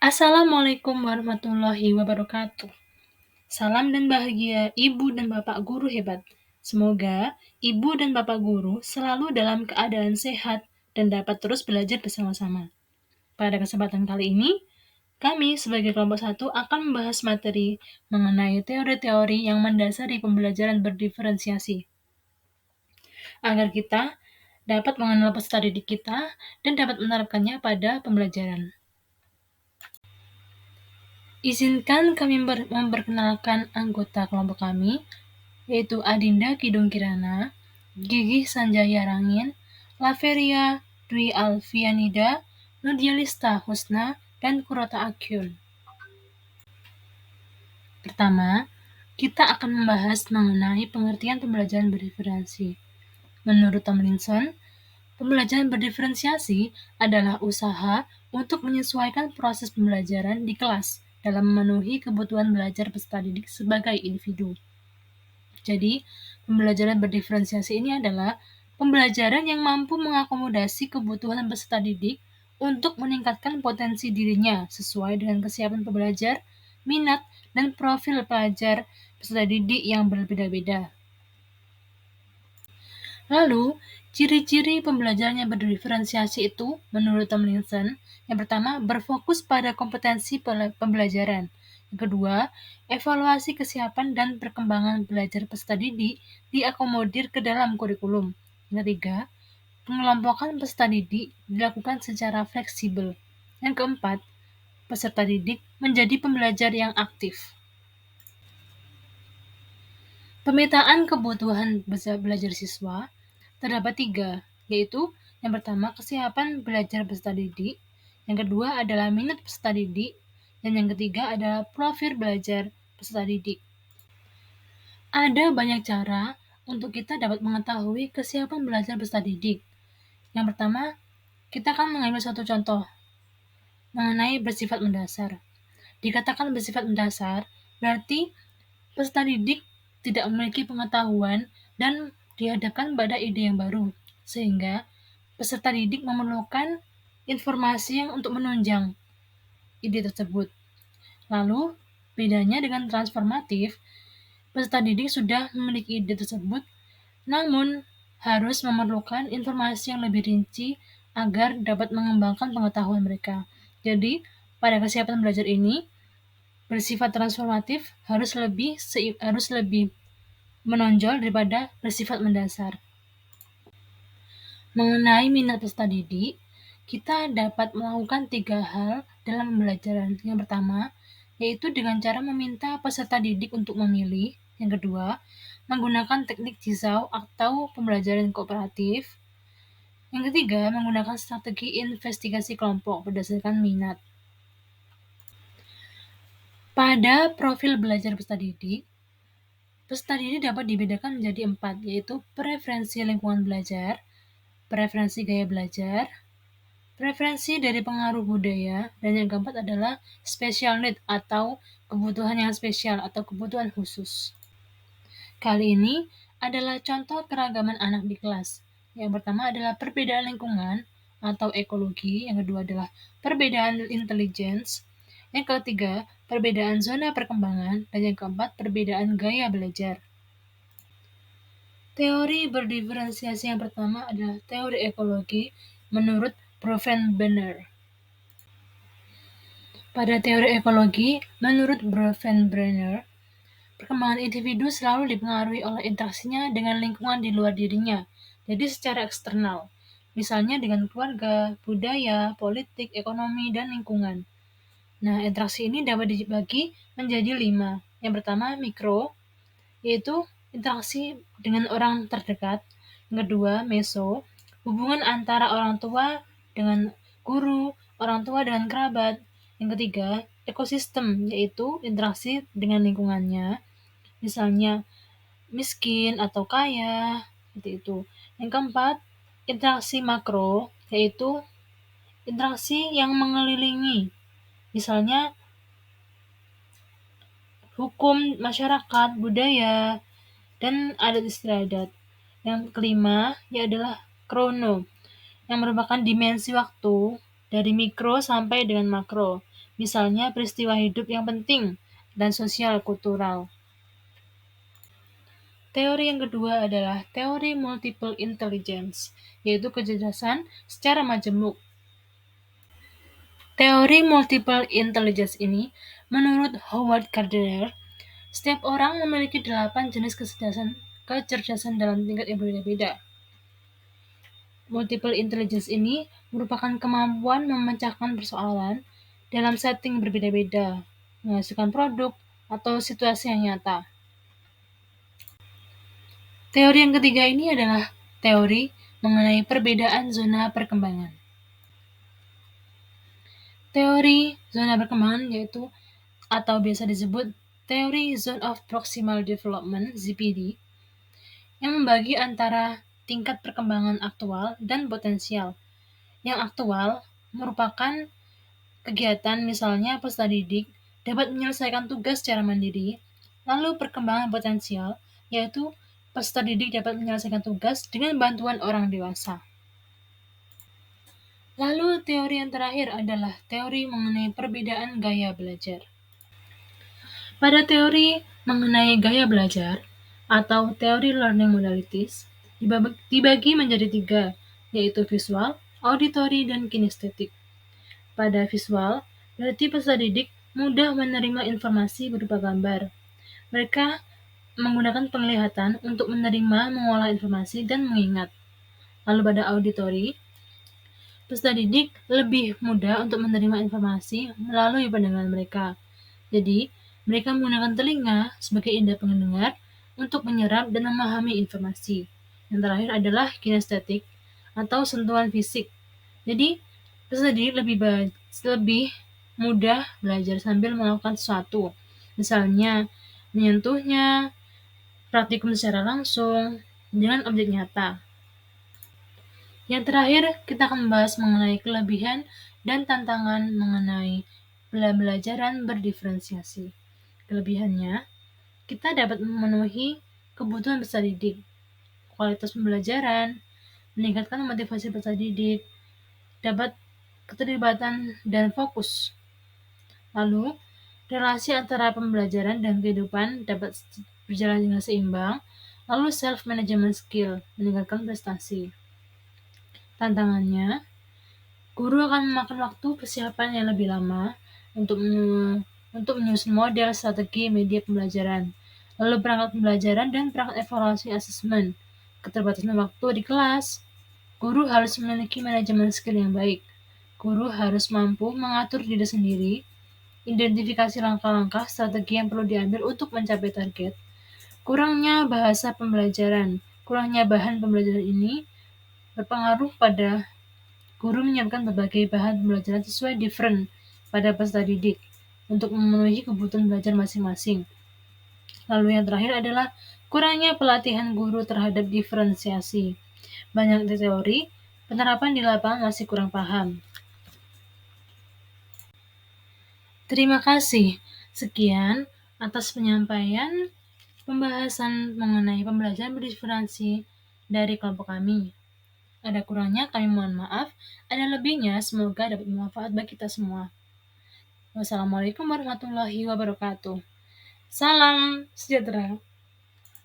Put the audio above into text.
Assalamualaikum warahmatullahi wabarakatuh. Salam dan bahagia Ibu dan Bapak Guru hebat. Semoga Ibu dan Bapak Guru selalu dalam keadaan sehat dan dapat terus belajar bersama-sama. Pada kesempatan kali ini, kami sebagai kelompok 1 akan membahas materi mengenai teori-teori yang mendasari pembelajaran berdiferensiasi. Agar kita dapat mengenal peserta didik kita dan dapat menerapkannya pada pembelajaran. Izinkan kami memperkenalkan anggota kelompok kami, yaitu Adinda Kidung Kirana, Gigih Sanjaya Rangin, Laveria Dwi Alfianida, Nudialista Husna, dan Kurota Akyun. Pertama, kita akan membahas mengenai pengertian pembelajaran berdiferensi. Menurut Tomlinson, pembelajaran berdiferensiasi adalah usaha untuk menyesuaikan proses pembelajaran di kelas dalam memenuhi kebutuhan belajar peserta didik sebagai individu. Jadi, pembelajaran berdiferensiasi ini adalah pembelajaran yang mampu mengakomodasi kebutuhan peserta didik untuk meningkatkan potensi dirinya sesuai dengan kesiapan pembelajar, minat, dan profil pelajar peserta didik yang berbeda-beda. Lalu, ciri-ciri pembelajaran yang berdiferensiasi itu, menurut Tomlinson, yang pertama, berfokus pada kompetensi pembelajaran. Yang kedua, evaluasi kesiapan dan perkembangan belajar peserta didik diakomodir ke dalam kurikulum. Yang ketiga, pengelompokan peserta didik dilakukan secara fleksibel. Yang keempat, peserta didik menjadi pembelajar yang aktif. Pemetaan kebutuhan belajar siswa terdapat 3, yaitu yang pertama kesiapan belajar peserta didik, yang kedua adalah minat peserta didik, dan yang ketiga adalah profil belajar peserta didik. Ada banyak cara untuk kita dapat mengetahui kesiapan belajar peserta didik. Yang pertama, kita akan mengambil satu contoh mengenai bersifat mendasar. Dikatakan bersifat mendasar, berarti peserta didik tidak memiliki pengetahuan dan dihadapkan pada ide yang baru, sehingga peserta didik memerlukan informasi yang untuk menunjang ide tersebut. Lalu, bedanya dengan transformatif, peserta didik sudah memiliki ide tersebut, namun harus memerlukan informasi yang lebih rinci agar dapat mengembangkan pengetahuan mereka. Jadi, pada kesiapan belajar ini, bersifat transformatif harus lebih menonjol daripada bersifat mendasar. Mengenai minat peserta didik, kita dapat melakukan 3 hal dalam pembelajaran. Yang pertama, yaitu dengan cara meminta peserta didik untuk memilih. Yang kedua, menggunakan teknik jizau atau pembelajaran kooperatif. Yang ketiga, menggunakan strategi investigasi kelompok berdasarkan minat. Pada profil belajar peserta didik dapat dibedakan menjadi 4, yaitu preferensi lingkungan belajar, preferensi gaya belajar, preferensi dari pengaruh budaya, dan yang keempat adalah special need atau kebutuhan yang spesial atau kebutuhan khusus. Kali ini adalah contoh keragaman anak di kelas. Yang pertama adalah perbedaan lingkungan atau ekologi, yang kedua adalah perbedaan intelligence, yang ketiga perbedaan zona perkembangan, dan yang keempat perbedaan gaya belajar. Teori berdiferensiasi yang pertama adalah teori ekologi menurut Bronfenbrenner. Pada teori ekologi, menurut Bronfenbrenner, perkembangan individu selalu dipengaruhi oleh interaksinya dengan lingkungan di luar dirinya, jadi secara eksternal, misalnya dengan keluarga, budaya, politik, ekonomi, dan lingkungan. Nah, interaksi ini dapat dibagi menjadi 5. Yang pertama, mikro, yaitu interaksi dengan orang terdekat. Yang kedua, meso, hubungan antara orang tua dengan guru, orang tua dengan kerabat. Yang ketiga, ekosistem, yaitu interaksi dengan lingkungannya, misalnya miskin atau kaya, seperti itu. Yang keempat, interaksi makro, yaitu interaksi yang mengelilingi, misalnya hukum masyarakat, budaya, dan adat istiadat. Yang kelima, adalah krono, yang merupakan dimensi waktu dari mikro sampai dengan makro, misalnya peristiwa hidup yang penting dan sosial kultural. Teori yang kedua adalah teori multiple intelligence, yaitu kecerdasan secara majemuk. Teori multiple intelligence ini, menurut Howard Gardner, setiap orang memiliki 8 jenis kecerdasan dalam tingkat yang berbeda-beda. Multiple intelligence ini merupakan kemampuan memecahkan persoalan dalam setting berbeda-beda, menghasilkan produk atau situasi yang nyata. Teori yang ketiga ini adalah teori mengenai perbedaan zona perkembangan. Teori zona perkembangan yaitu atau biasa disebut teori Zone of Proximal Development (ZPD) yang membagi antara tingkat perkembangan aktual dan potensial. Yang aktual merupakan kegiatan misalnya peserta didik dapat menyelesaikan tugas secara mandiri, lalu perkembangan potensial yaitu peserta didik dapat menyelesaikan tugas dengan bantuan orang dewasa. Lalu teori yang terakhir adalah teori mengenai perbedaan gaya belajar. Pada teori mengenai gaya belajar atau teori learning modalities dibagi menjadi 3, yaitu visual, auditory, dan kinestetik. Pada visual, berarti peserta didik mudah menerima informasi berupa gambar. Mereka menggunakan penglihatan untuk menerima, mengolah informasi, dan mengingat. Lalu pada auditory, peserta didik lebih mudah untuk menerima informasi melalui pendengaran mereka. Jadi, mereka menggunakan telinga sebagai indera pendengar untuk menyerap dan memahami informasi. Yang terakhir adalah kinestetik atau sentuhan fisik. Jadi, peserta didik lebih mudah belajar sambil melakukan sesuatu. Misalnya, menyentuhnya, praktikum secara langsung, dengan objek nyata. Yang terakhir, kita akan membahas mengenai kelebihan dan tantangan mengenai pembelajaran berdiferensiasi. Kelebihannya, kita dapat memenuhi kebutuhan peserta didik, kualitas pembelajaran, meningkatkan motivasi peserta didik, dapat keterlibatan dan fokus. Lalu, relasi antara pembelajaran dan kehidupan dapat berjalan dengan seimbang. Lalu self-management skill, meningkatkan prestasi. Tantangannya, guru akan memakan waktu persiapan yang lebih lama untuk menyusun model, strategi, media pembelajaran, lalu perangkat pembelajaran dan perangkat evaluasi asesmen, keterbatasan waktu di kelas. Guru harus memiliki manajemen skill yang baik. Guru harus mampu mengatur diri sendiri, identifikasi langkah-langkah strategi yang perlu diambil untuk mencapai target. Kurangnya bahasa pembelajaran, kurangnya bahan pembelajaran ini berpengaruh pada guru menyiapkan berbagai bahan pembelajaran sesuai different pada peserta didik untuk memenuhi kebutuhan belajar masing-masing. Lalu yang terakhir adalah kurangnya pelatihan guru terhadap diferensiasi. Banyak teori, penerapan di lapangan masih kurang paham. Terima kasih. Sekian atas penyampaian pembahasan mengenai pembelajaran berdiferensi dari kelompok kami. Ada kurangnya kami mohon maaf, ada lebihnya semoga dapat bermanfaat bagi kita semua. Wassalamualaikum warahmatullahi wabarakatuh. Salam sejahtera.